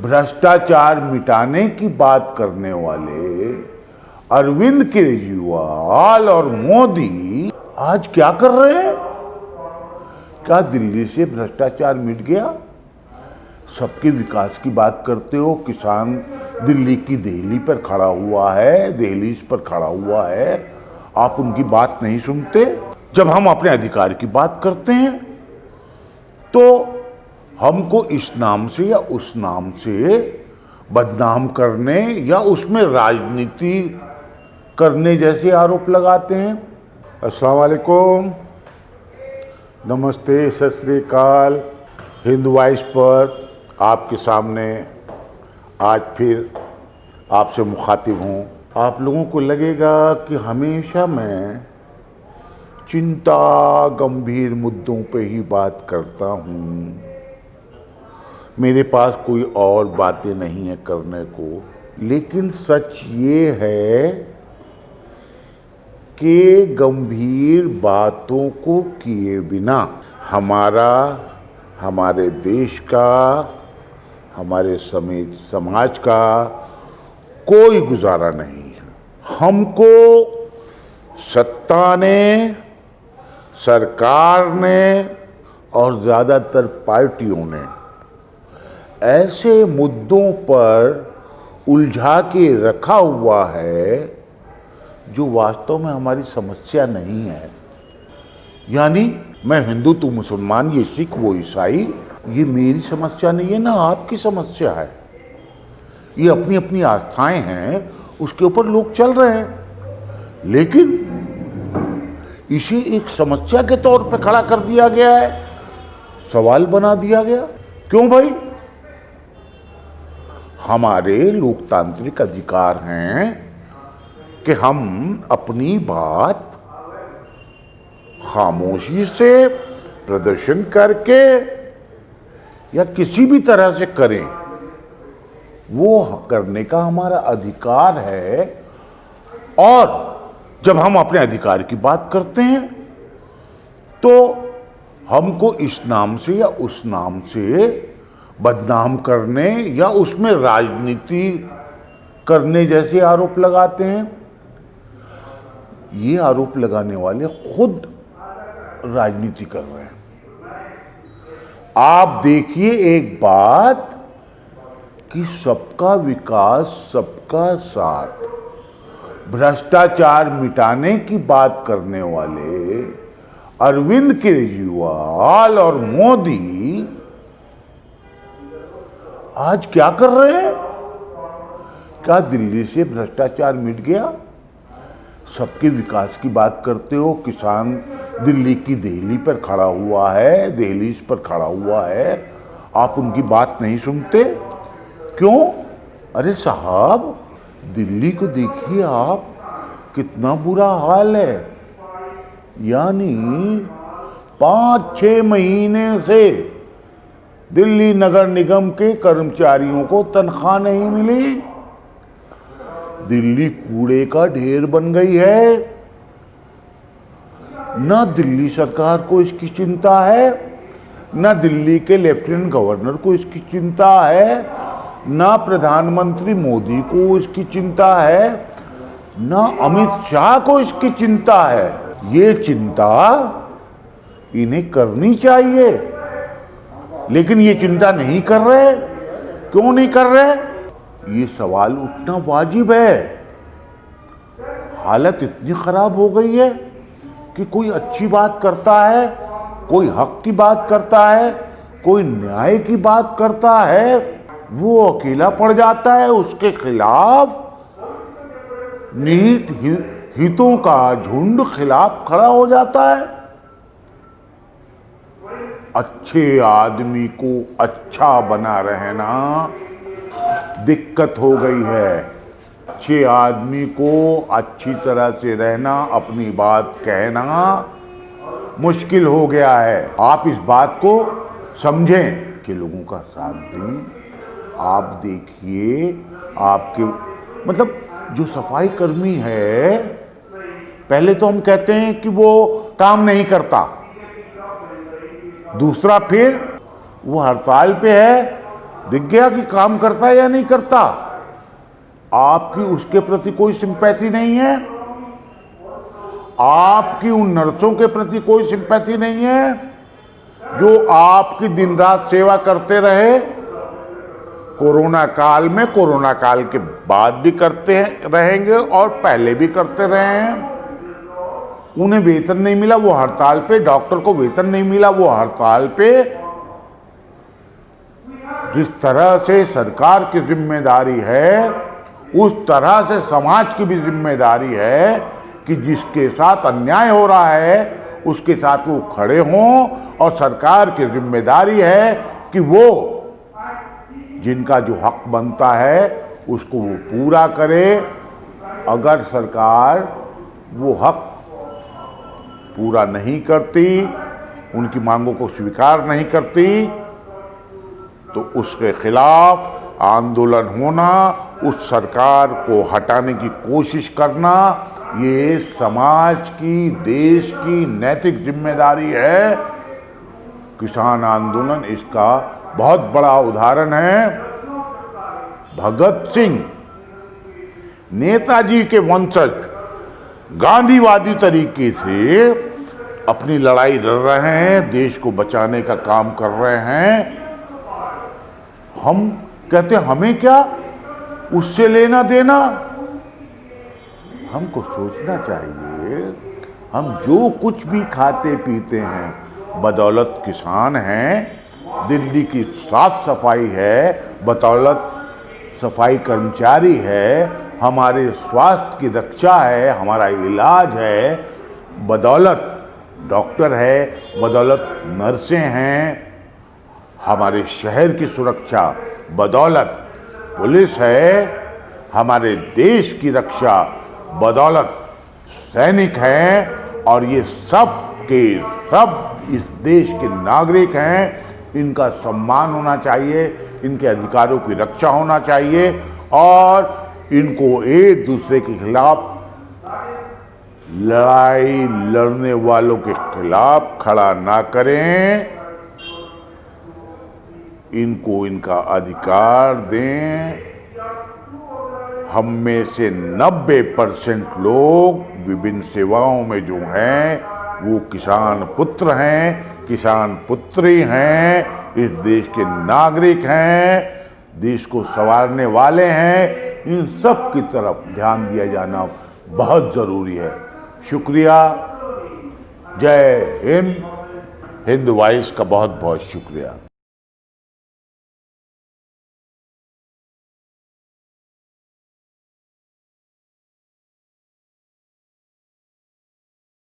भ्रष्टाचार मिटाने की बात करने वाले अरविंद केजरीवाल और मोदी आज क्या कर रहे हैं? क्या दिल्ली से भ्रष्टाचार मिट गया? सबके विकास की बात करते हो। किसान दिल्ली की दहली पर खड़ा हुआ है, दहलीज पर खड़ा हुआ है, आप उनकी बात नहीं सुनते। जब हम अपने अधिकार की बात करते हैं तो हमको इस नाम से या उस नाम से बदनाम करने या उसमें राजनीति करने जैसे आरोप लगाते हैं। अस्सलाम वालेकुम, नमस्ते, सत श्री अकाल। हिंद वॉइस पर आपके सामने आज फिर आपसे मुखातिब हूँ। आप लोगों को लगेगा कि हमेशा मैं चिंता गंभीर मुद्दों पे ही बात करता हूँ, मेरे पास कोई और बातें नहीं है करने को। लेकिन सच ये है कि गंभीर बातों को किए बिना हमारे देश का, हमारे समाज का कोई गुजारा नहीं है। हमको सत्ता ने, सरकार ने और ज़्यादातर पार्टियों ने ऐसे मुद्दों पर उलझा के रखा हुआ है जो वास्तव में हमारी समस्या नहीं है। यानी मैं हिंदू, तू मुसलमान, ये सिख, वो ईसाई, ये मेरी समस्या नहीं है ना आपकी समस्या है। ये अपनी अपनी आस्थाएं हैं, उसके ऊपर लोग चल रहे हैं, लेकिन इसे एक समस्या के तौर पे खड़ा कर दिया गया है, सवाल बना दिया गया। क्यों भाई? हमारे लोकतांत्रिक अधिकार हैं कि हम अपनी बात खामोशी से, प्रदर्शन करके या किसी भी तरह से करें, वो करने का हमारा अधिकार है। और जब हम अपने अधिकार की बात करते हैं तो हमको इस नाम से या उस नाम से बदनाम करने या उसमें राजनीति करने जैसे आरोप लगाते हैं। ये आरोप लगाने वाले खुद राजनीति कर रहे हैं। आप देखिए एक बात कि सबका विकास, सबका साथ, भ्रष्टाचार मिटाने की बात करने वाले अरविंद केजरीवाल और मोदी आज क्या कर रहे हैं? क्या दिल्ली से भ्रष्टाचार मिट गया? सबके विकास की बात करते हो। किसान दिल्ली की दहली पर खड़ा हुआ है, दहलीज पर खड़ा हुआ है, आप उनकी बात नहीं सुनते। क्यों? अरे साहब, दिल्ली को देखिए आप, कितना बुरा हाल है। यानी 5-6 महीने से दिल्ली नगर निगम के कर्मचारियों को तनख्वाह नहीं मिली। दिल्ली कूड़े का ढेर बन गई है। ना दिल्ली सरकार को इसकी चिंता है, ना दिल्ली के लेफ्टिनेंट गवर्नर को इसकी चिंता है, ना प्रधानमंत्री मोदी को इसकी चिंता है, ना अमित शाह को इसकी चिंता है। ये चिंता इन्हें करनी चाहिए, लेकिन ये चिंता नहीं कर रहे। क्यों नहीं कर रहे? ये सवाल उठना वाजिब है। हालत इतनी खराब हो गई है कि कोई अच्छी बात करता है, कोई हक की बात करता है, कोई न्याय की बात करता है, वो अकेला पड़ जाता है। उसके खिलाफ निहित हितों का झुंड खिलाफ खड़ा हो जाता है। अच्छे आदमी को अच्छा बना रहना दिक्कत हो गई है। अच्छे आदमी को अच्छी तरह से रहना, अपनी बात कहना मुश्किल हो गया है। आप इस बात को समझें कि लोगों का साथ दें। आप देखिए, आपके मतलब जो सफाई कर्मी है, पहले तो हम कहते हैं कि वो काम नहीं करता, दूसरा फिर वो हड़ताल पे है, दिख गया कि काम करता है या नहीं करता? आपकी उसके प्रति कोई सिंपैथी नहीं है, आपकी उन नर्सों के प्रति कोई सिंपैथी नहीं है जो आपकी दिन रात सेवा करते रहे, कोरोना काल में, कोरोना काल के बाद भी करते रहेंगे और पहले भी करते रहे हैं। उन्हें वेतन नहीं मिला, वो हड़ताल पे, डॉक्टर को वेतन नहीं मिला, वो हड़ताल पे। जिस तरह से सरकार की जिम्मेदारी है, उस तरह से समाज की भी जिम्मेदारी है कि जिसके साथ अन्याय हो रहा है उसके साथ वो खड़े हों, और सरकार की जिम्मेदारी है कि वो जिनका जो हक बनता है उसको वो पूरा करे। अगर सरकार वो हक पूरा नहीं करती, उनकी मांगों को स्वीकार नहीं करती, तो उसके खिलाफ आंदोलन होना, उस सरकार को हटाने की कोशिश करना, ये समाज की, देश की नैतिक जिम्मेदारी है। किसान आंदोलन इसका बहुत बड़ा उदाहरण है। भगत सिंह नेताजी के वंशज गांधीवादी तरीके से अपनी लड़ाई लड़ रहे हैं, देश को बचाने का काम कर रहे हैं। हम कहते हैं हमें क्या उससे लेना देना? हमको सोचना चाहिए, हम जो कुछ भी खाते पीते हैं बदौलत किसान हैं, दिल्ली की साफ सफाई है बदौलत सफाई कर्मचारी है, हमारे स्वास्थ्य की रक्षा है, हमारा इलाज है बदौलत डॉक्टर है, बदौलत नर्सें हैं, हमारे शहर की सुरक्षा बदौलत पुलिस है, हमारे देश की रक्षा बदौलत सैनिक हैं, और ये सब के सब इस देश के नागरिक हैं। इनका सम्मान होना चाहिए, इनके अधिकारों की रक्षा होना चाहिए, और इनको एक दूसरे के खिलाफ लड़ाई लड़ने वालों के खिलाफ खड़ा ना करें, इनको इनका अधिकार दें। हम में से 90% लोग विभिन्न सेवाओं में जो हैं वो किसान पुत्र हैं, किसान पुत्री हैं, इस देश के नागरिक हैं, देश को संवारने वाले हैं। इन सब की तरफ ध्यान दिया जाना बहुत ज़रूरी है। शुक्रिया। जय हिंद। हिंद वॉइस का बहुत बहुत शुक्रिया।